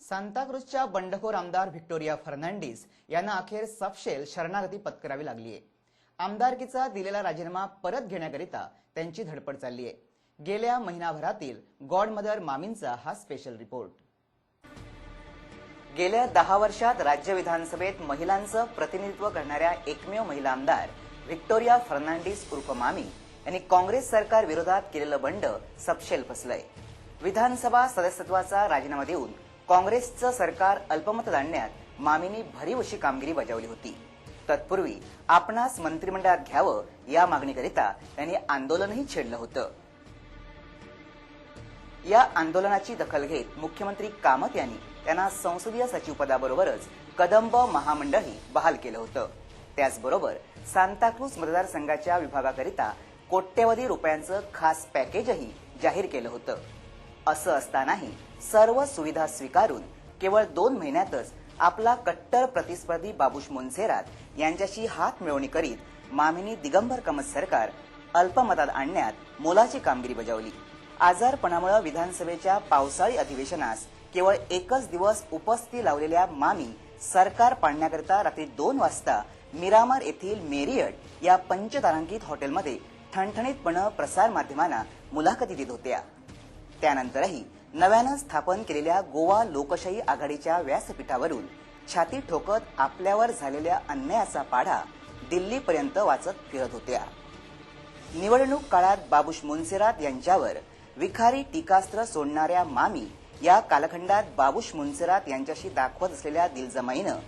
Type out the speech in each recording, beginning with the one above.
सांताक्रूजच्या बंडखोर आमदार व्हिक्टोरिया फर्नांडिस यांना अखेर सपशेल शरणागती पत्करावी लागली आहे। आमदारकीचा दिलेला राजीनामा परत घेण्याकरिता त्यांची धडपड चालली आहे। गेल्या महिनाभरातील गॉडमदर मामींचा हा स्पेशल रिपोर्ट। गेल्या 10 वर्षात राज्य विधानसभेत महिलांचं प्रतिनिधित्व करणाऱ्या एकमेव महिला आमदार व्हिक्टोरिया फर्नांडिस उर्फ मामी यांनी काँग्रेस सरकार विरोधात केलेलं बंड सपशेल फसलंय। विधानसभा सदस्यत्वाचा राजीनामा देऊन काँग्रेसचं सरकार अल्पमतात आणण्यात मामींनी भरीव अशी कामगिरी बजावली होती। तत्पूर्वी आपणास मंत्रिमंडळात घ्यावं या मागणीकरिता त्यांनी आंदोलनही छेडलं होतं। या आंदोलनाची दखल घेत मुख्यमंत्री कामत यांनी त्यांना संसदीय सचिव पदाबरोबरच कदंब महामंडळही बहाल केलं होतं। त्याचबरोबर सांताक्रूज मतदारसंघाच्या विभागाकरिता कोट्यवधी रुपयांचं खास पॅकेजही जाहीर केलं होतं। असं असतानाही सर्व सुविधा स्वीकारून केवळ 2 महिन्यातच आपला कट्टर प्रतिस्पर्धी बाबुश मोन्सेरात यांच्याशी हात मिळवणी करीत मामींनी दिगंबर कामत सरकार अल्पमतात आणण्यात मोलाची कामगिरी बजावली। आजारपणामुळे विधानसभेच्या पावसाळी अधिवेशनास केवळ एकच दिवस उपस्थिती लावलेल्या मामी सरकार पाडण्याकरिता रात्री 2 वाजता मिरामार येथील मेरियट या पंचतारांकित हॉटेलमध्ये ठणठणीतपणे प्रसार माध्यमांना मुलाखती देत होत्या। त्यानंतरही नव्यानं स्थापन केलेल्या गोवा लोकशाही आघाडीच्या व्यासपीठावरून छाती ठोकत आपल्यावर झालेल्या अन्यायाचा पाढा दिल्लीपर्यंत वाचत फिरत होत्या। निवडणूक काळात बाबुश मोन्सेरात यांच्यावर विखारी टीकास्त्र सोडणाऱ्या मामी या कालखंडात बाबुश मोन्सेरात यांच्याशी दाखवत असलेल्या दिलजमाईनं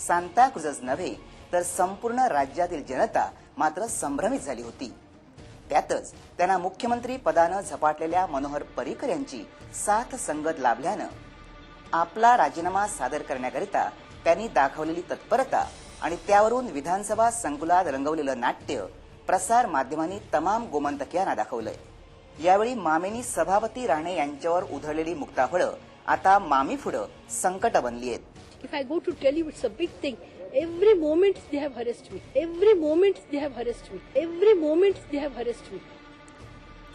सांताक्रूजच नव्हे तर संपूर्ण राज्यातील जनता मात्र संभ्रमित झाली होती। त्यातच त्यांना मुख्यमंत्री पदानं झपाटलेल्या मनोहर पर्रीकर यांची साथ संगत लाभल्यानं आपला राजीनामा सादर करण्याकरिता त्यांनी दाखवलेली तत्परता आणि त्यावरून विधानसभा संकुलात रंगवलेलं नाट्य प्रसार माध्यमांनी तमाम गोमंतकीयांना दाखवलंय। यावेळी मामींनी सभापती राणे यांच्यावर उधळलेली मुक्ताफळं आता मामी पुढं संकट बनली आहेत। If I go to tell you, it's a big thing. Every moment they have harassed me. Every moment they have harassed me. Every moment they have harassed me.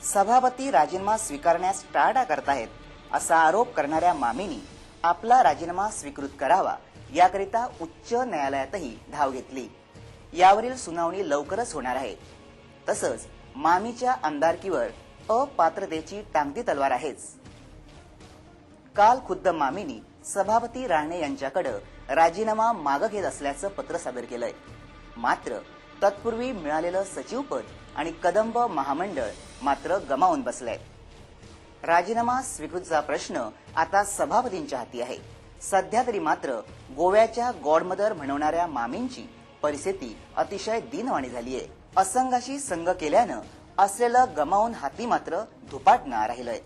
सभापती राजीनामा स्वीकारण्यास टाळाटाळ करतायत असा आरोप करणाऱ्या मामींनी आपला राजीनामा स्वीकृत करावा याकरिता उच्च न्यायालयातही धाव घेतली। यावरील सुनावणी लवकरच होणार आहे। तसंच मामीच्या आमदारकीवर अपात्रतेची टांगती तलवार आहेच। काल खुद्द मामींनी सभापती राणे यांच्याकडे राजीनामा मागे घेत असल्याचं पत्र सादर केलंय। मात्र तत्पूर्वी मिळालेलं सचिवपद आणि कदंब महामंडळ मात्र गमावून बसलंय। राजीनामा स्वीकृतीचा प्रश्न आता सभापतींच्या हाती आहे। सध्या तरी मात्र गोव्याच्या गॉडमदर म्हणवणाऱ्या मामींची परिस्थिती अतिशय दीनवाणी झालीय। असंघाशी संघ केल्यानं असलेलं गमावून हाती मात्र धुपाटणं राहिलंय।